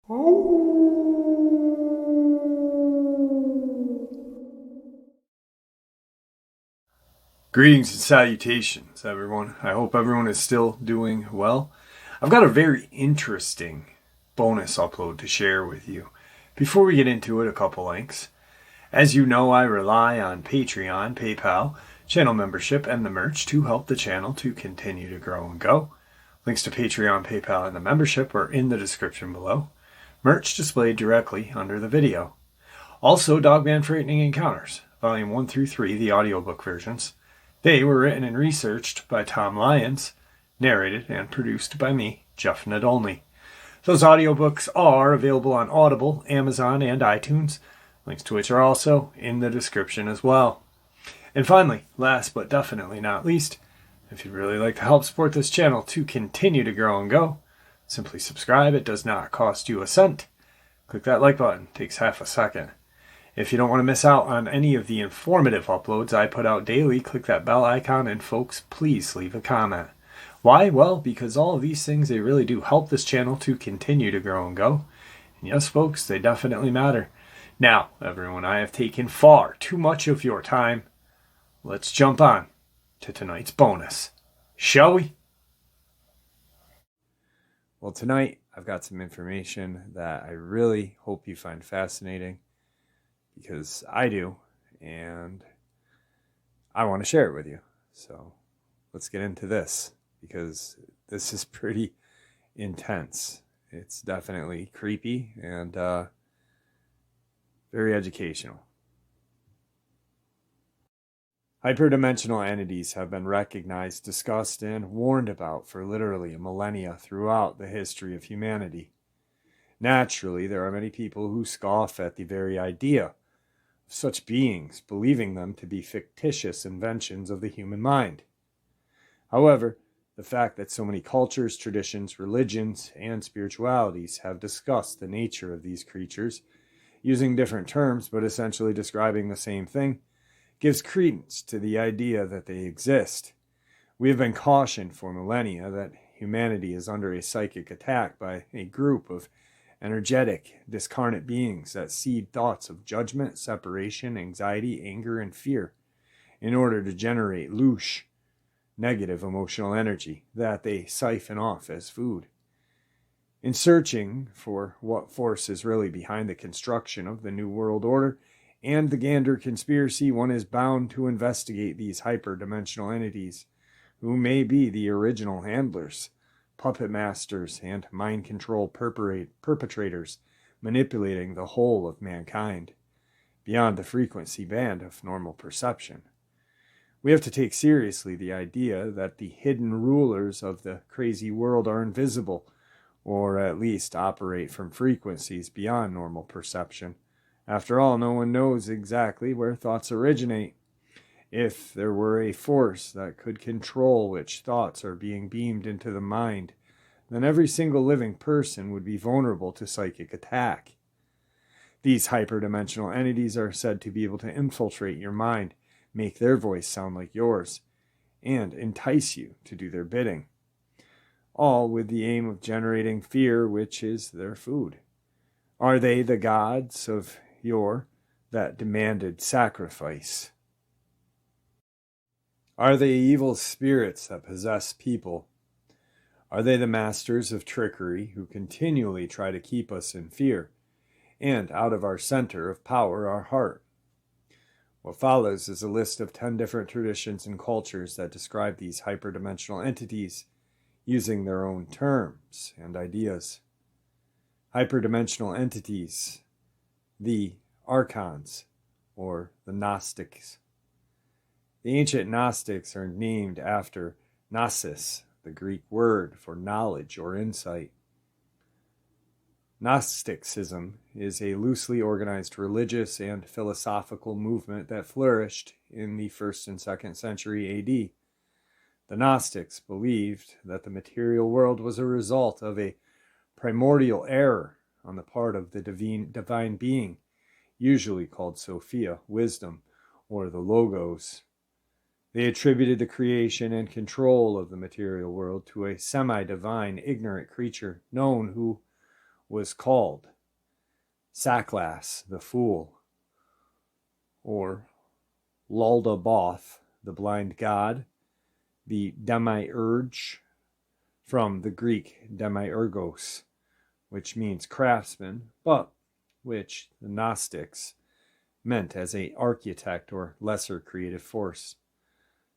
Greetings and salutations, everyone. I hope everyone is still doing well. I've got a very interesting bonus upload to share with you. Before we get into it, a couple links. As you know, I rely on Patreon, PayPal, channel membership, and the merch to help the channel to continue to grow and go. Links to Patreon, PayPal, and the membership are in the description below. Merch displayed directly under the video. Also, Dogman Frightening Encounters, Volume 1 through 3, the audiobook versions. They were written and researched by Tom Lyons, narrated and produced by me, Jeff Nadolny. Those audiobooks are available on Audible, Amazon, and iTunes, links to which are also in the description as well. And finally, last but definitely not least, if you'd really like to help support this channel to continue to grow and go, simply subscribe. It does not cost you a cent. Click that like button. It takes half a second. If you don't want to miss out on any of the informative uploads I put out daily, click that bell icon, and folks, please leave a comment. Why? Well, because all of these things, they really do help this channel to continue to grow and go. And yes, folks, they definitely matter. Now, everyone, I have taken far too much of your time. Let's jump on to tonight's bonus, shall we? Well, tonight I've got some information that I really hope you find fascinating, because I do, and I want to share it with you. So let's get into this, because this is pretty intense. It's definitely creepy and very educational. Hyperdimensional entities have been recognized, discussed, and warned about for literally a millennia throughout the history of humanity. Naturally, there are many people who scoff at the very idea of such beings, believing them to be fictitious inventions of the human mind. However, the fact that so many cultures, traditions, religions, and spiritualities have discussed the nature of these creatures, using different terms but essentially describing the same thing, gives credence to the idea that they exist. We have been cautioned for millennia that humanity is under a psychic attack by a group of energetic, discarnate beings that seed thoughts of judgment, separation, anxiety, anger, and fear in order to generate louche, negative emotional energy that they siphon off as food. In searching for what force is really behind the construction of the New World Order and the Gander conspiracy, one is bound to investigate these hyperdimensional entities, who may be the original handlers, puppet masters, and mind control perpetrators manipulating the whole of mankind, beyond the frequency band of normal perception. We have to take seriously the idea that the hidden rulers of the crazy world are invisible, or at least operate from frequencies beyond normal perception. After all, no one knows exactly where thoughts originate. If there were a force that could control which thoughts are being beamed into the mind, then every single living person would be vulnerable to psychic attack. These hyperdimensional entities are said to be able to infiltrate your mind, make their voice sound like yours, and entice you to do their bidding, all with the aim of generating fear, which is their food. Are they the gods of yore that demanded sacrifice? Are they evil spirits that possess people? Are they the masters of trickery who continually try to keep us in fear and out of our center of power, our heart? What follows is a list of 10 different traditions and cultures that describe these hyperdimensional entities using their own terms and ideas. Hyperdimensional entities, the Archons, or the Gnostics. The ancient Gnostics are named after gnosis, the Greek word for knowledge or insight. Gnosticism is a loosely organized religious and philosophical movement that flourished in the 1st and 2nd century AD. The Gnostics believed that the material world was a result of a primordial error on the part of the divine being, usually called Sophia, wisdom, or the Logos. They attributed the creation and control of the material world to a semi-divine, ignorant creature known who was called Saklas, the fool, or Luldaboth, the blind god, the demiurge, from the Greek demiurgos, which means craftsman, but which the Gnostics meant as an architect or lesser creative force.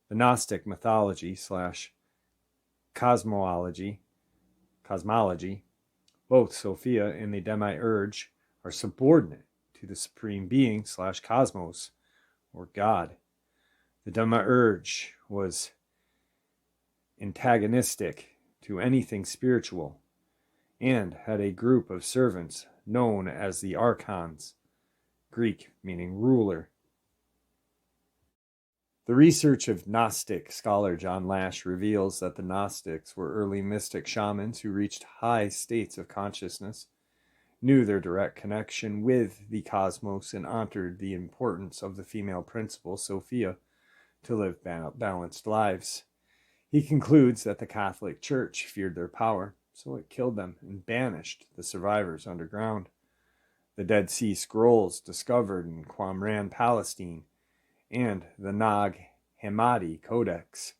The Gnostic mythology / cosmology, both Sophia and the demiurge are subordinate to the supreme being / cosmos, or God. The demiurge was antagonistic to anything spiritual and had a group of servants known as the archons, Greek meaning ruler. The research of Gnostic scholar John Lash reveals that the Gnostics were early mystic shamans who reached high states of consciousness, knew their direct connection with the cosmos, and honored the importance of the female principle, Sophia, to live balanced lives. He concludes that the Catholic Church feared their power, so it killed them and banished the survivors underground. The Dead Sea Scrolls discovered in Qumran, Palestine, and the Nag Hammadi Codex,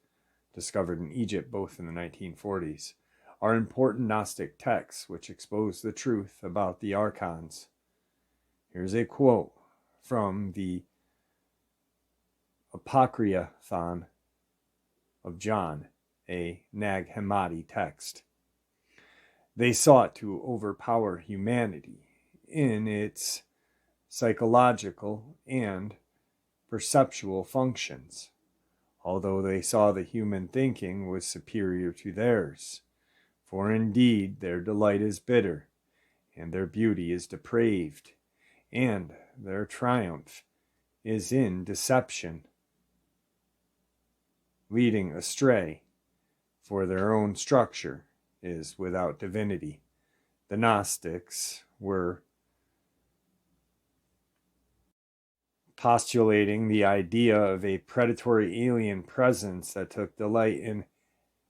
discovered in Egypt both in the 1940s, are important Gnostic texts which expose the truth about the archons. Here's a quote from the Apocryphon of John, a Nag Hammadi text. They sought to overpower humanity in its psychological and perceptual functions, although they saw the human thinking was superior to theirs. For indeed their delight is bitter, and their beauty is depraved, and their triumph is in deception, leading astray, for their own structure is without divinity. The Gnostics were postulating the idea of a predatory alien presence that took delight in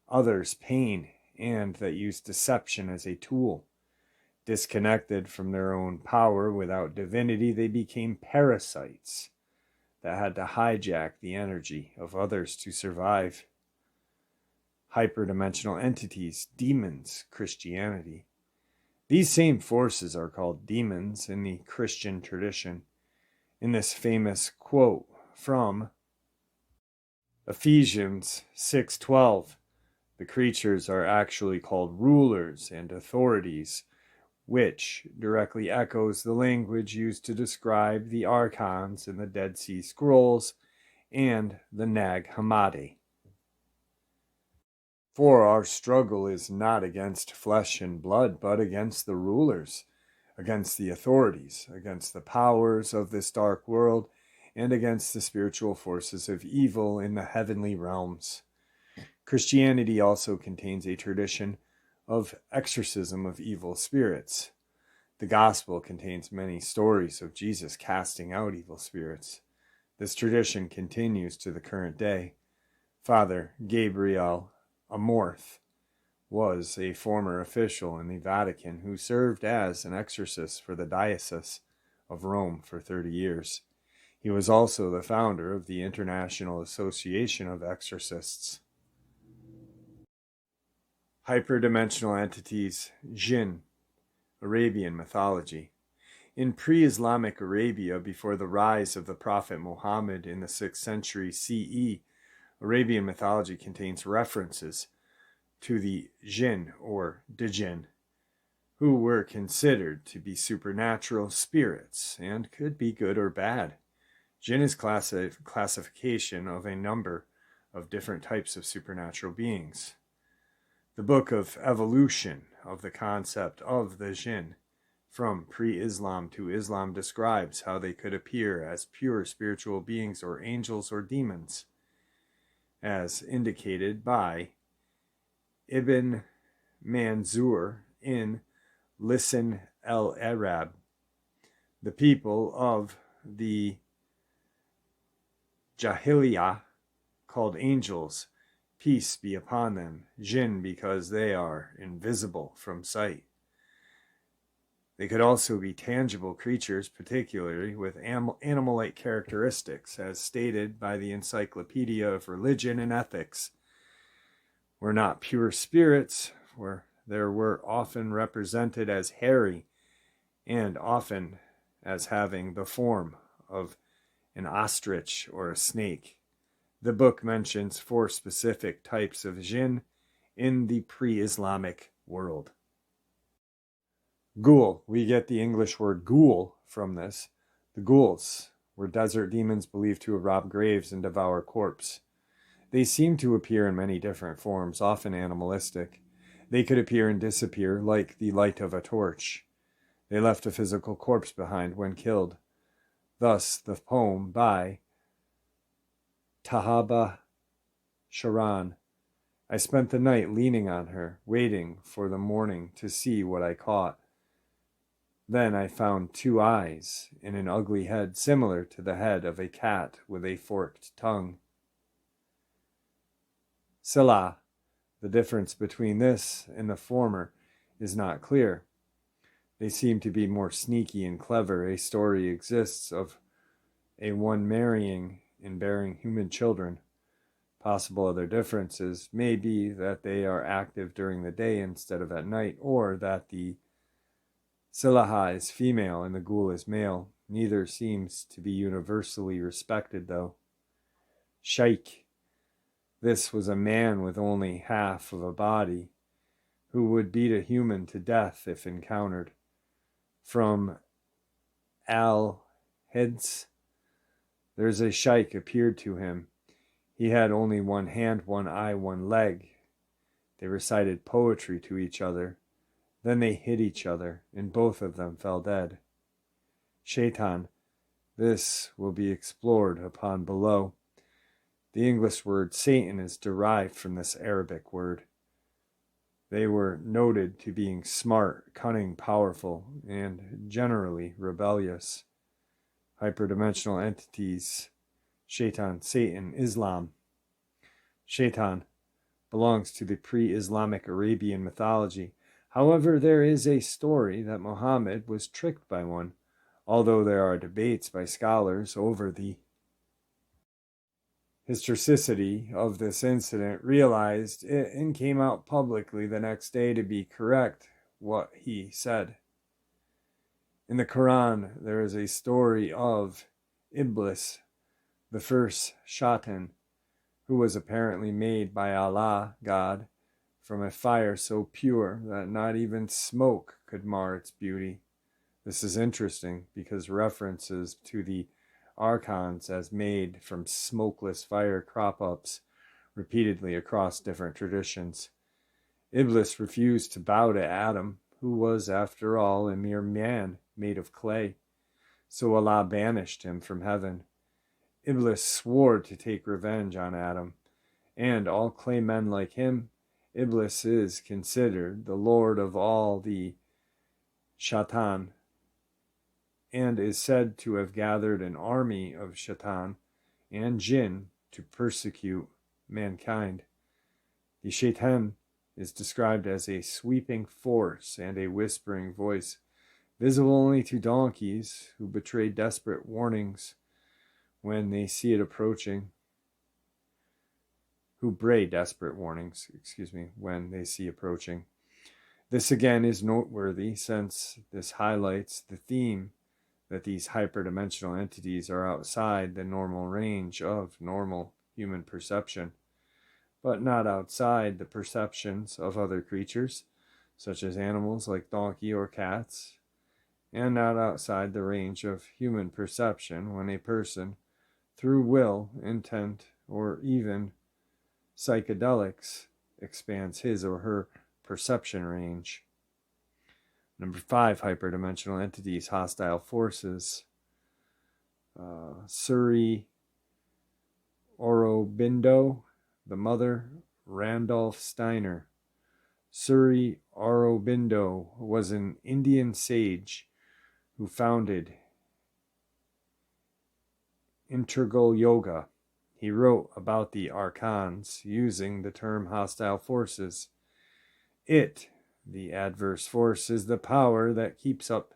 others' pain and that used deception as a tool. Disconnected from their own power without divinity, they became parasites that had to hijack the energy of others to survive. Hyperdimensional entities, demons, Christianity. These same forces are called demons in the Christian tradition. In this famous quote from Ephesians 6:12, the creatures are actually called rulers and authorities, which directly echoes the language used to describe the archons in the Dead Sea Scrolls and the Nag Hammadi. For our struggle is not against flesh and blood, but against the rulers, against the authorities, against the powers of this dark world, and against the spiritual forces of evil in the heavenly realms. Christianity also contains a tradition of exorcism of evil spirits. The gospel contains many stories of Jesus casting out evil spirits. This tradition continues to the current day. Father Gabriel Amorth was a former official in the Vatican who served as an exorcist for the Diocese of Rome for 30 years. He was also the founder of the International Association of Exorcists. Hyperdimensional entities, jinn, Arabian mythology. In pre-Islamic Arabia, before the rise of the Prophet Muhammad in the 6th century CE, Arabian mythology contains references to the jinn or djinn, who were considered to be supernatural spirits and could be good or bad. Jinn is classification of a number of different types of supernatural beings. The book of evolution of the concept of the jinn from pre-Islam to Islam describes how they could appear as pure spiritual beings or angels or demons, as indicated by Ibn Manzur in Lisan al-Arab. The people of the Jahiliyyah called angels, peace be upon them, jinn, because they are invisible from sight. They could also be tangible creatures, particularly with animal-like characteristics, as stated by the Encyclopedia of Religion and Ethics. Were not pure spirits, where there were often represented as hairy and often as having the form of an ostrich or a snake. The book mentions 4 specific types of jinn in the pre-Islamic world. Ghoul. We get the English word ghoul from this. The ghouls were desert demons believed to rob graves and devour corpses. They seem to appear in many different forms, often animalistic. They could appear and disappear like the light of a torch. They left a physical corpse behind when killed. Thus, the poem by Tahaba Sharan. I spent the night leaning on her, waiting for the morning to see what I caught. Then I found 2 eyes and an ugly head similar to the head of a cat with a forked tongue. Salah. The difference between this and the former is not clear. They seem to be more sneaky and clever. A story exists of a one marrying and bearing human children. Possible other differences may be that they are active during the day instead of at night, or that the Silaha is female and the ghoul is male. Neither seems to be universally respected, though. Shaykh. This was a man with only half of a body, who would beat a human to death if encountered. From Al-Hids, there's a shaykh appeared to him. He had only 1 hand, 1 eye, 1 leg. They recited poetry to each other. Then they hit each other, and both of them fell dead. Shaitan. This will be explored upon below. The English word Satan is derived from this Arabic word. They were noted to being smart, cunning, powerful, and generally rebellious. Hyperdimensional entities. Shaitan, Satan, Islam. Shaitan belongs to the pre-Islamic Arabian mythology. However, there is a story that Muhammad was tricked by one, although there are debates by scholars over the historicity of this incident. Realized it and came out publicly the next day to be correct what he said. In the Quran, there is a story of Iblis, the first shaitan, who was apparently made by Allah, God, from a fire so pure that not even smoke could mar its beauty. This is interesting because references to the archons as made from smokeless fire crop up repeatedly across different traditions. Iblis refused to bow to Adam, who was, after all, a mere man made of clay. So Allah banished him from heaven. Iblis swore to take revenge on Adam, and all clay men like him. Iblis is considered the lord of all the shaitan, and is said to have gathered an army of shaitan and jinn to persecute mankind. The shaitan is described as a sweeping force and a whispering voice, visible only to donkeys who betray desperate warnings when they see it approaching. When they see approaching. This again is noteworthy since this highlights the theme that these hyperdimensional entities are outside the normal range of normal human perception, but not outside the perceptions of other creatures, such as animals like donkey or cats, and not outside the range of human perception when a person, through will, intent, or even psychedelics, expands his or her perception range. Number 5, hyperdimensional entities, hostile forces. Suri Aurobindo, the mother, Randolph Steiner. Suri Aurobindo was an Indian sage who founded integral yoga. He wrote about the archons using the term hostile forces. It, The adverse force is the power that keeps up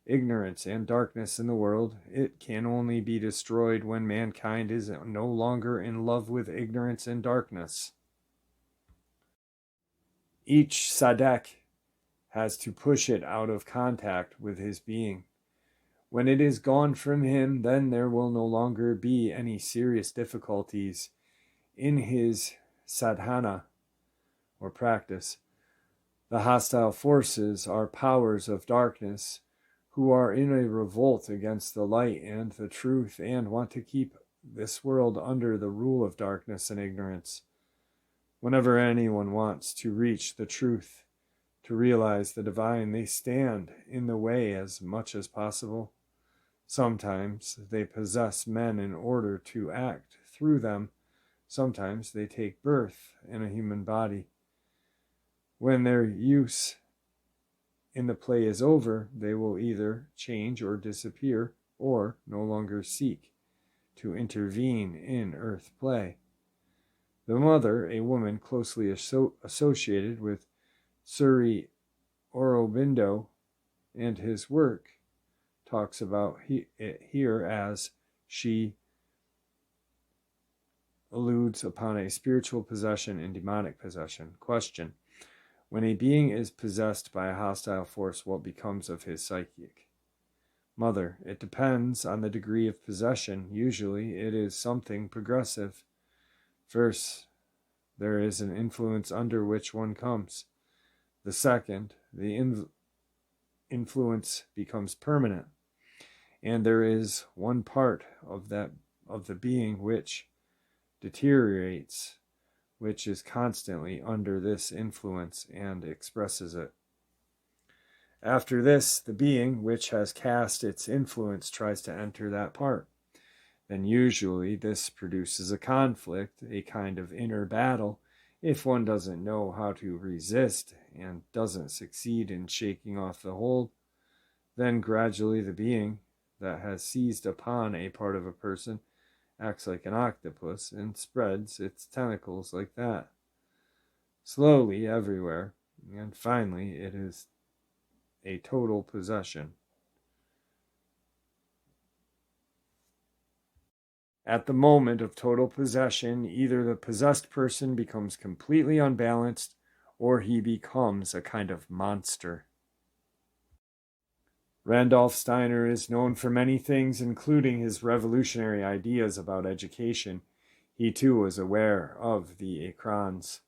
ignorance and darkness in the world. It can only be destroyed when mankind is no longer in love with ignorance and darkness. Each Sadek has to push it out of contact with his being. When it is gone from him, then there will no longer be any serious difficulties in his sadhana or practice. The hostile forces are powers of darkness who are in a revolt against the light and the truth and want to keep this world under the rule of darkness and ignorance. Whenever anyone wants to reach the truth, to realize the divine, they stand in the way as much as possible. Sometimes they possess men in order to act through them. Sometimes they take birth in a human body. When their use in the play is over, they will either change or disappear or no longer seek to intervene in earth play. The mother, a woman closely associated with Sri Aurobindo and his work, talks about it here as she alludes upon a spiritual possession and demonic possession. Question: when a being is possessed by a hostile force, what becomes of his psychic? Mother: it depends on the degree of possession. Usually it is something progressive. First, there is an influence under which one comes. The second, the influence becomes permanent, and there is one part of the being which deteriorates, which is constantly under this influence and expresses it. After this, the being which has cast its influence tries to enter that part. Then usually this produces a conflict, a kind of inner battle, if one doesn't know how to resist and doesn't succeed in shaking off the hold. Then gradually the being that has seized upon a part of a person acts like an octopus and spreads its tentacles like that, slowly everywhere, and finally it is a total possession. At the moment of total possession, either the possessed person becomes completely unbalanced or he becomes a kind of monster. Randolph Steiner is known for many things, including his revolutionary ideas about education. He too was aware of the akrans.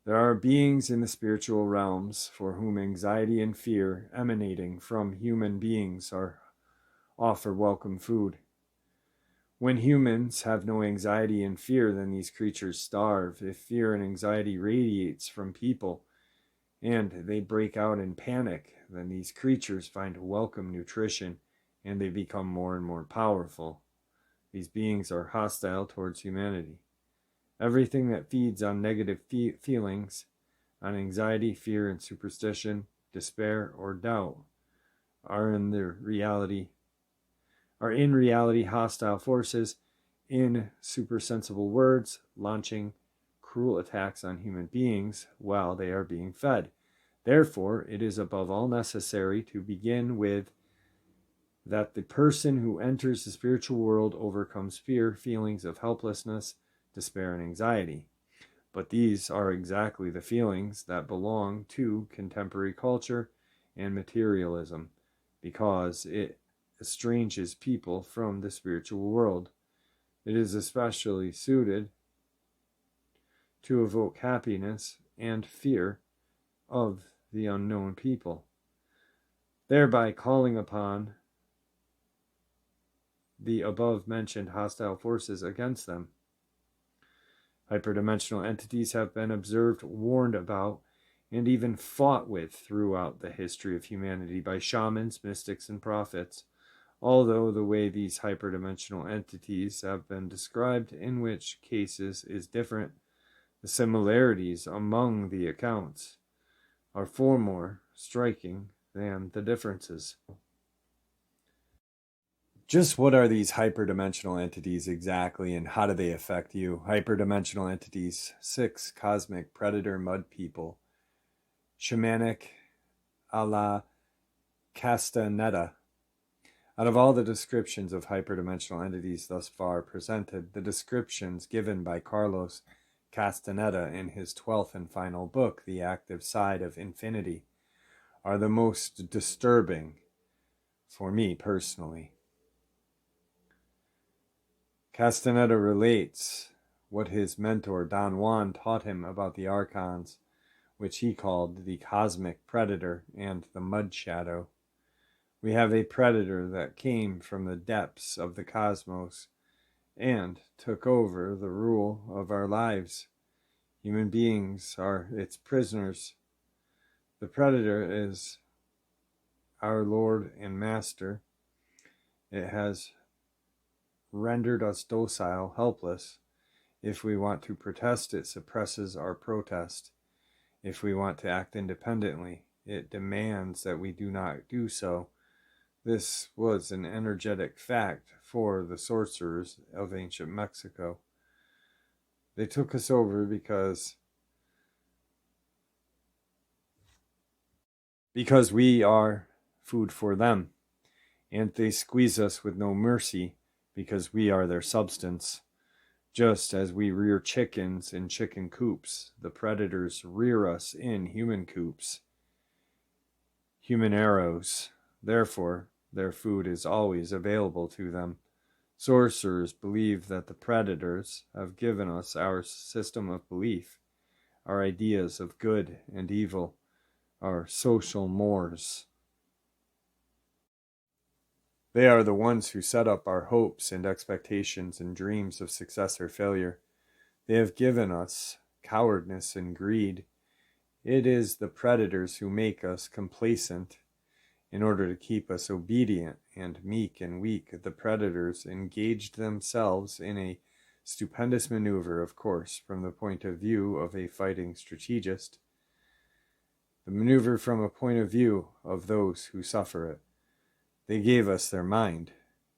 There are beings in the spiritual realms for whom anxiety and fear emanating from human beings offer welcome food. When humans have no anxiety and fear, then these creatures starve. If fear and anxiety radiates from people and they break out in panic, then these creatures find welcome nutrition and they become more and more powerful. These beings are hostile towards humanity. Everything that feeds on negative feelings, on anxiety, fear, and superstition, despair, or doubt, are in reality hostile forces, in supersensible words, launching cruel attacks on human beings while they are being fed. Therefore, it is above all necessary to begin with that the person who enters the spiritual world overcomes fear, feelings of helplessness, despair, and anxiety. But these are exactly the feelings that belong to contemporary culture and materialism, because it estranges people from the spiritual world. It is especially suited to evoke happiness and fear of the unknown people, thereby calling upon the above-mentioned hostile forces against them. Hyperdimensional entities have been observed, warned about, and even fought with throughout the history of humanity by shamans, mystics, and prophets. Although the way these hyperdimensional entities have been described in which cases is different, the similarities among the accounts are far more striking than the differences. Just what are these hyperdimensional entities exactly, and how do they affect you? Hyperdimensional entities. 6. Cosmic predator mud people. shamanic a la Castaneda. Out of all the descriptions of hyperdimensional entities thus far presented, the descriptions given by Carlos Castaneda in his 12th and final book, The Active Side of Infinity, are the most disturbing for me personally. Castaneda relates what his mentor Don Juan taught him about the archons, which he called the cosmic predator and the mud shadow. We have a predator that came from the depths of the cosmos and took over the rule of our lives. Human beings are its prisoners. The predator is our Lord and Master. It has rendered us docile, helpless. If we want to protest, it suppresses our protest. If we want to act independently, it demands that we do not do so. This was an energetic fact for the sorcerers of ancient Mexico. They took us over because we are food for them, and they squeeze us with no mercy because we are their substance. Just as we rear chickens in chicken coops, the predators rear us in human coops, human arrows. Therefore, their food is always available to them. Sorcerers believe that the predators have given us our system of belief, our ideas of good and evil, our social mores. They are the ones who set up our hopes and expectations and dreams of success or failure. They have given us cowardice and greed. It is the predators who make us complacent. In order to keep us obedient and meek and weak, the predators engaged themselves in a stupendous maneuver, of course, from the point of view of a fighting strategist. The maneuver from a point of view of those who suffer it. They gave us their mind.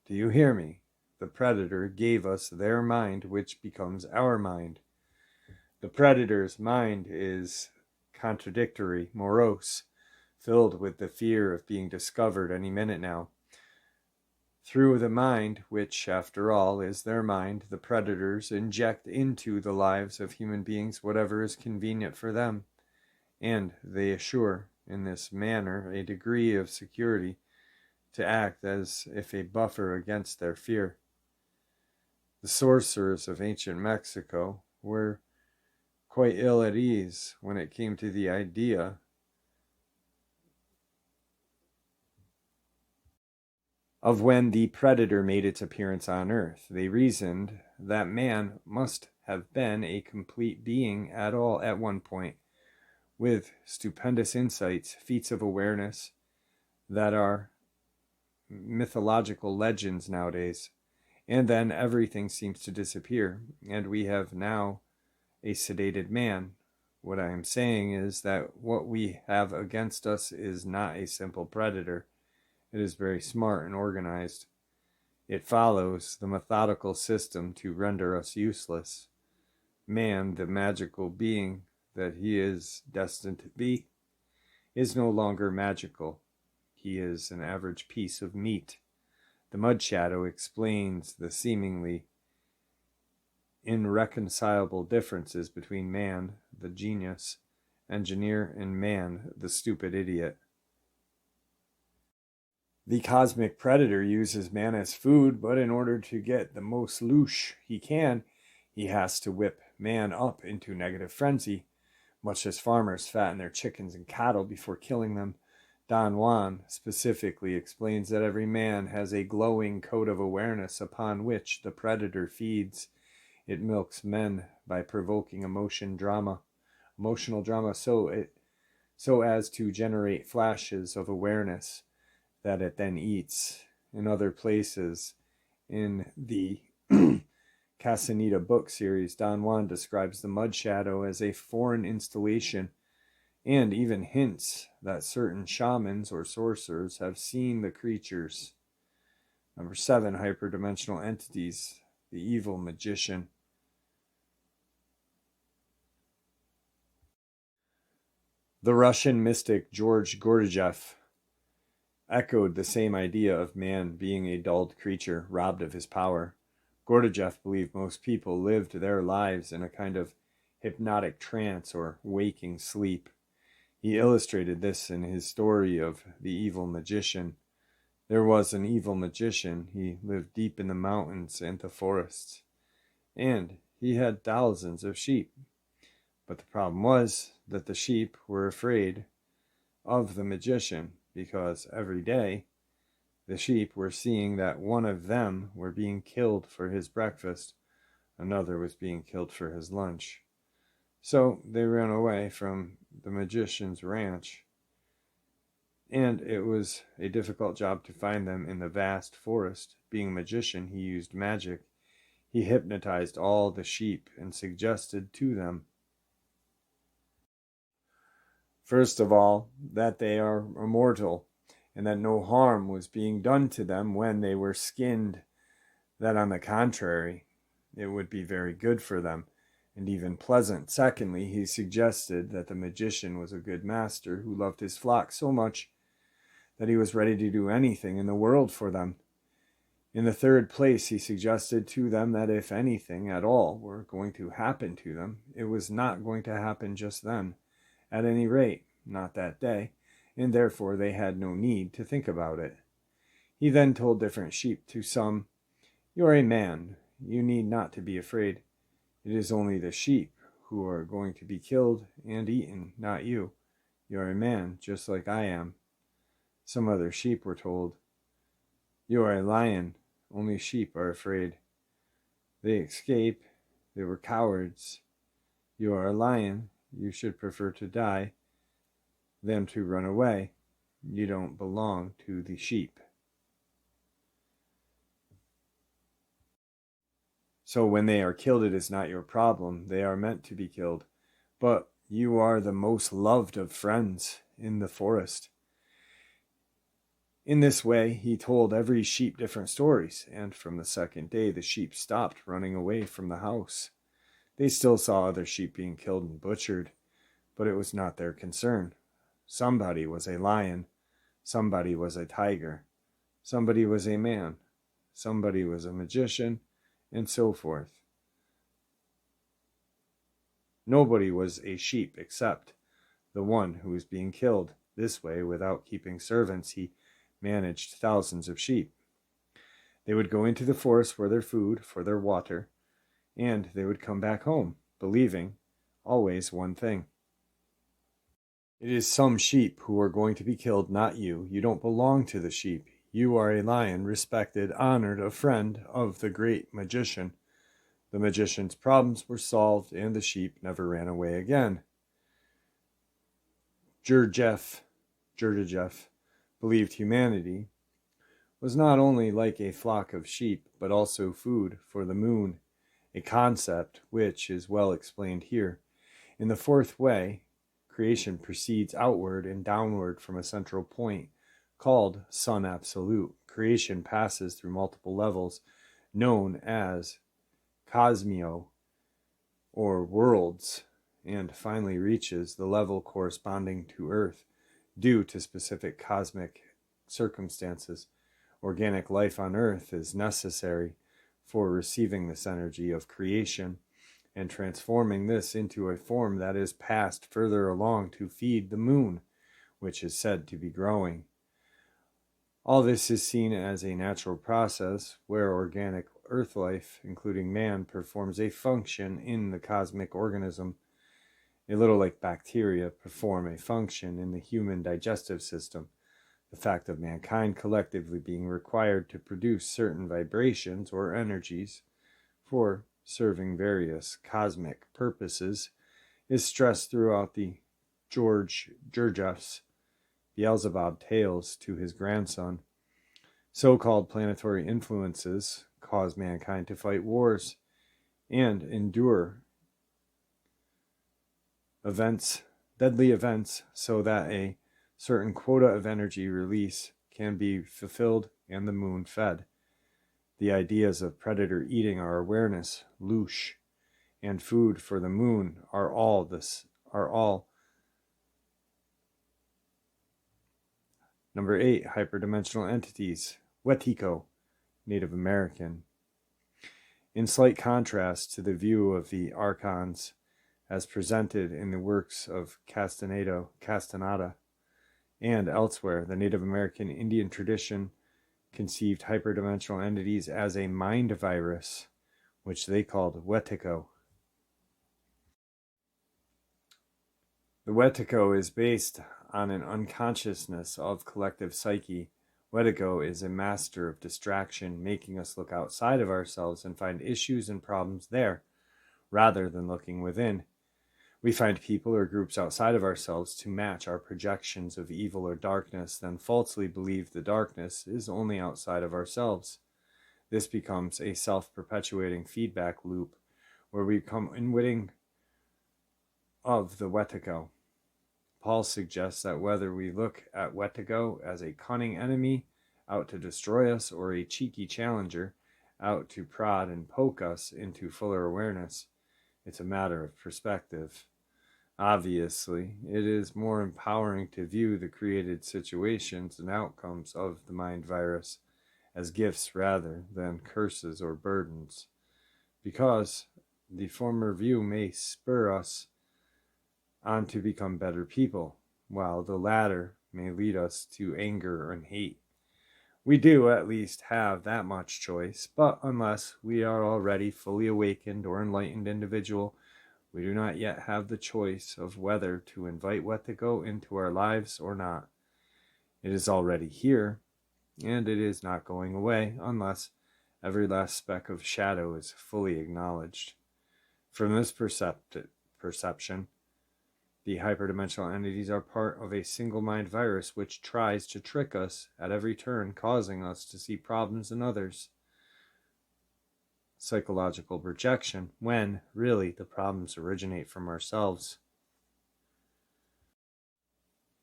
Do you hear me? The predator gave us their mind, which becomes our mind. The predator's mind is contradictory, morose, filled with the fear of being discovered any minute now. Through the mind, which, after all, is their mind, the predators inject into the lives of human beings whatever is convenient for them, and they assure, in this manner, a degree of security to act as if a buffer against their fear. The sorcerers of ancient Mexico were quite ill at ease when it came to the idea of when the predator made its appearance on Earth. They reasoned that man must have been a complete being at one point, with stupendous insights, feats of awareness that are mythological legends nowadays. And then everything seems to disappear, and we have now a sedated man. What I am saying is that what we have against us is not a simple predator. It is very smart and organized. It follows the methodical system to render us useless. Man, the magical being that he is destined to be, is no longer magical. He is an average piece of meat. The mud shadow explains the seemingly irreconcilable differences between man, the genius engineer, and man, the stupid idiot. The cosmic predator uses man as food, but in order to get the most loosh he can, he has to whip man up into negative frenzy, much as farmers fatten their chickens and cattle before killing them. Don Juan specifically explains that every man has a glowing coat of awareness upon which the predator feeds. It milks men by provoking emotional drama so as to generate flashes of awareness that it then eats. In other places in the Casanita book series, Don Juan describes the mud shadow as a foreign installation and even hints that certain shamans or sorcerers have seen the creatures. Number 7, hyperdimensional entities, the evil magician. The Russian mystic George Gurdjieff echoed the same idea of man being a dulled creature, robbed of his power. Gurdjieff believed most people lived their lives in a kind of hypnotic trance or waking sleep. He illustrated this in his story of the evil magician. There was an evil magician. He lived deep in the mountains and the forests, and he had thousands of sheep. But the problem was that the sheep were afraid of the magician because every day the sheep were seeing that one of them were being killed for his breakfast, another was being killed for his lunch. So they ran away from the magician's ranch, and it was a difficult job to find them in the vast forest. Being a magician, he used magic. He hypnotized all the sheep and suggested to them, first of all, that they are immortal and that no harm was being done to them when they were skinned, that on the contrary, it would be very good for them and even pleasant. Secondly, he suggested that the magician was a good master who loved his flock so much that he was ready to do anything in the world for them. In the third place, he suggested to them that if anything at all were going to happen to them, it was not going to happen just then, at any rate, not that day, and therefore they had no need to think about it. He then told different sheep. To some, "You are a man, you need not to be afraid. It is only the sheep who are going to be killed and eaten, not you. You are a man, just like I am." Some other sheep were told, "You are a lion, only sheep are afraid. They escape, they were cowards. You are a lion, you should prefer to die than to run away. You don't belong to the sheep." So when they are killed, it is not your problem. They are meant to be killed. But you are the most loved of friends in the forest. In this way, he told every sheep different stories, and from the second day, the sheep stopped running away from the house. They still saw other sheep being killed and butchered, but it was not their concern. Somebody was a lion, somebody was a tiger, somebody was a man, somebody was a magician, and so forth. Nobody was a sheep except the one who was being killed. This way, without keeping servants, he managed thousands of sheep. They would go into the forest for their food, for their water, and they would come back home, believing always one thing: it is some sheep who are going to be killed, not you. You don't belong to the sheep. You are a lion, respected, honored, a friend of the great magician. The magician's problems were solved, and the sheep never ran away again. Gurdjieff believed humanity was not only like a flock of sheep, but also food for the moon, a concept which is well explained here. In the fourth way, creation proceeds outward and downward from a central point called Sun Absolute. Creation passes through multiple levels known as cosmio, or worlds, and finally reaches the level corresponding to Earth. Due to specific cosmic circumstances, organic life on Earth is necessary for receiving this energy of creation and transforming this into a form that is passed further along to feed the moon, which is said to be growing. All this is seen as a natural process where organic Earth life, including man, performs a function in the cosmic organism, a little like bacteria perform a function in the human digestive system. The fact of mankind collectively being required to produce certain vibrations or energies for serving various cosmic purposes is stressed throughout the George Gurdjieff's Beelzebub tales to his grandson. So-called planetary influences cause mankind to fight wars and endure deadly events, so that a certain quota of energy release can be fulfilled and the moon fed. The ideas of predator eating our awareness, loosh, and food for the moon are all Number 8, hyperdimensional entities. Wetiko, Native American. In slight contrast to the view of the archons as presented in the works of Castaneda, and elsewhere, the Native American Indian tradition conceived hyperdimensional entities as a mind virus, which they called Wetiko. The Wetiko is based on an unconsciousness of collective psyche. Wetiko is a master of distraction, making us look outside of ourselves and find issues and problems there, rather than looking within. We find people or groups outside of ourselves to match our projections of evil or darkness, then falsely believe the darkness is only outside of ourselves. This becomes a self-perpetuating feedback loop where we become unwitting of the Wetiko. Paul suggests that whether we look at Wetiko as a cunning enemy out to destroy us or a cheeky challenger out to prod and poke us into fuller awareness, it's a matter of perspective. Obviously, it is more empowering to view the created situations and outcomes of the mind virus as gifts rather than curses or burdens, because the former view may spur us on to become better people, while the latter may lead us to anger and hate. We do at least have that much choice, but unless we are already fully awakened or enlightened individual, we do not yet have the choice of whether to invite Wetiko into our lives or not. It is already here, and it is not going away unless every last speck of shadow is fully acknowledged. From this perception, the hyperdimensional entities are part of a single mind virus which tries to trick us at every turn, causing us to see problems in others. Psychological projection, when really the problems originate from ourselves.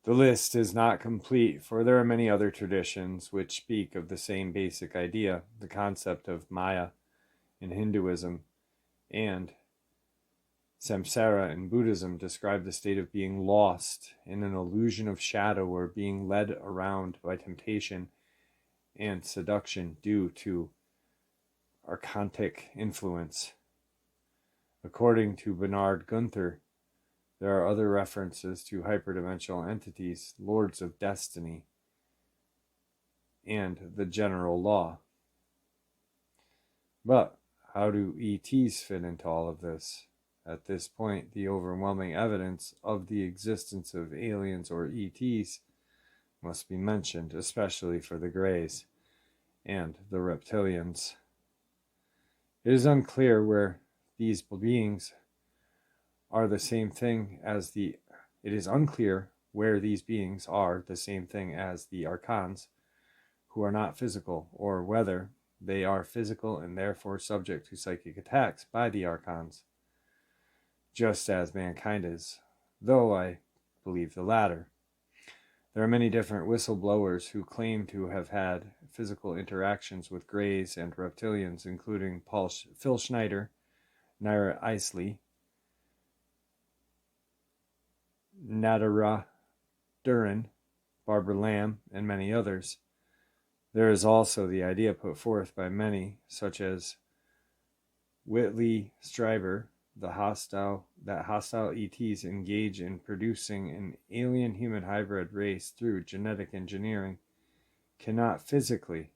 The list is not complete, for there are many other traditions which speak of the same basic idea, the concept of Maya in Hinduism, and Samsara in Buddhism describe the state of being lost in an illusion of shadow or being led around by temptation and seduction due to archontic influence. According to Bernard Gunther, there are other references to hyperdimensional entities, lords of destiny, and the general law. But how do ETs fit into all of this? At this point, the overwhelming evidence of the existence of aliens or ETs must be mentioned, especially for the Greys and the reptilians. It is unclear where these beings are the same thing as the archons, who are not physical, or whether they are physical and therefore subject to psychic attacks by the archons, just as mankind is, though I believe the latter. There are many different whistleblowers who claim to have had physical interactions with Greys and reptilians, including Phil Schneider, Naira Isley, Nadara Duran, Barbara Lamb, and many others. There is also the idea put forth by many, such as Whitley Strieber, that hostile ETs engage in producing an alien-human hybrid race through genetic engineering, cannot physically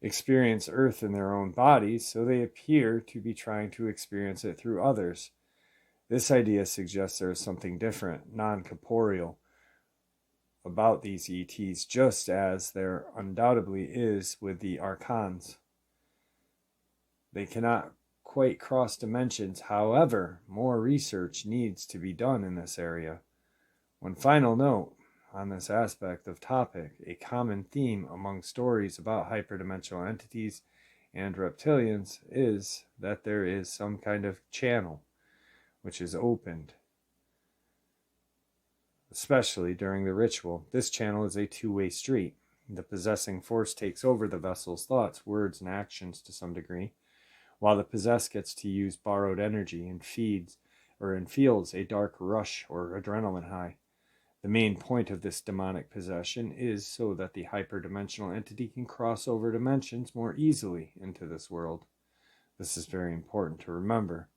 experience Earth in their own bodies, so they appear to be trying to experience it through others. This idea suggests there is something different, non-corporeal, about these ETs, just as there undoubtedly is with the archons. They cannot quite cross dimensions, however, more research needs to be done in this area. One final note on this aspect of topic, a common theme among stories about hyperdimensional entities and reptilians is that there is some kind of channel which is opened, especially during the ritual. This channel is a two-way street. The possessing force takes over the vessel's thoughts, words, and actions to some degree, while the possessed gets to use borrowed energy and feels a dark rush or adrenaline high. The main point of this demonic possession is so that the hyperdimensional entity can cross over dimensions more easily into this world. This is very important to remember.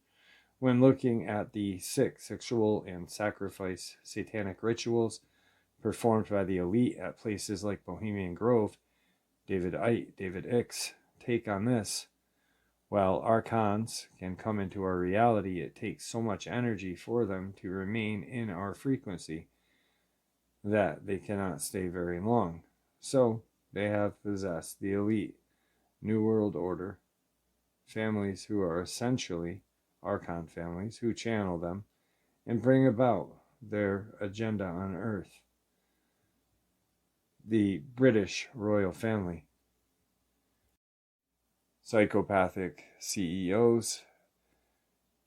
When looking at the sick, sexual, and sacrifice satanic rituals performed by the elite at places like Bohemian Grove, David Icke's take on this: while archons can come into our reality, it takes so much energy for them to remain in our frequency that they cannot stay very long. So they have possessed the elite New World Order families, who are essentially archon families, who channel them and bring about their agenda on Earth. The British royal family, psychopathic CEOs,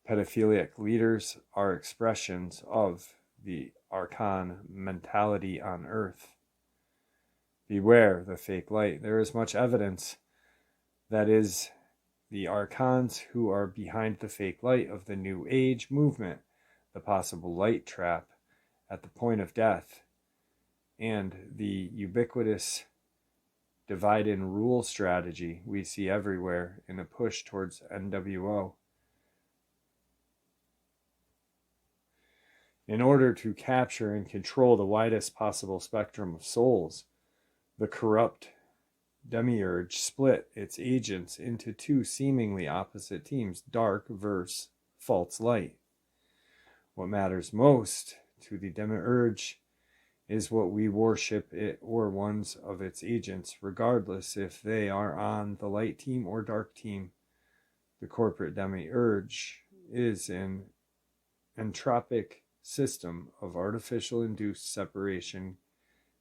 pedophilic leaders are expressions of the archon mentality on Earth. Beware the fake light. There is much evidence that is the archons who are behind the fake light of the New Age movement, the possible light trap at the point of death, and the ubiquitous divide and rule strategy we see everywhere in a push towards NWO. In order to capture and control the widest possible spectrum of souls, the corrupt demiurge split its agents into two seemingly opposite teams, dark versus false light. What matters most to the demiurge is what we worship it or ones of its agents, regardless if they are on the light team or dark team. The corporate demiurge is an entropic system of artificial induced separation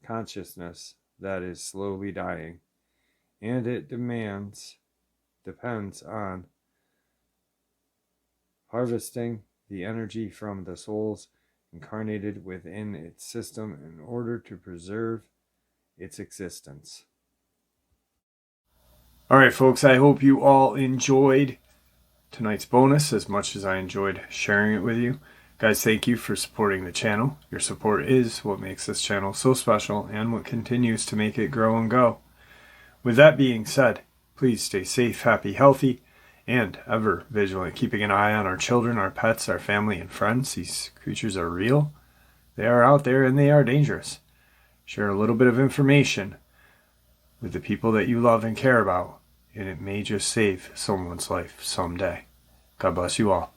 consciousness that is slowly dying, and it depends on harvesting the energy from the souls incarnated within its system in order to preserve its existence. All right, folks, I hope you all enjoyed tonight's bonus as much as I enjoyed sharing it with you. Guys, thank you for supporting the channel. Your support is what makes this channel so special and what continues to make it grow and go. With that being said, please stay safe, happy, healthy, and ever vigilant, keeping an eye on our children, our pets, our family, and friends. These creatures are real. They are out there and they are dangerous. Share a little bit of information with the people that you love and care about, and it may just save someone's life someday. God bless you all.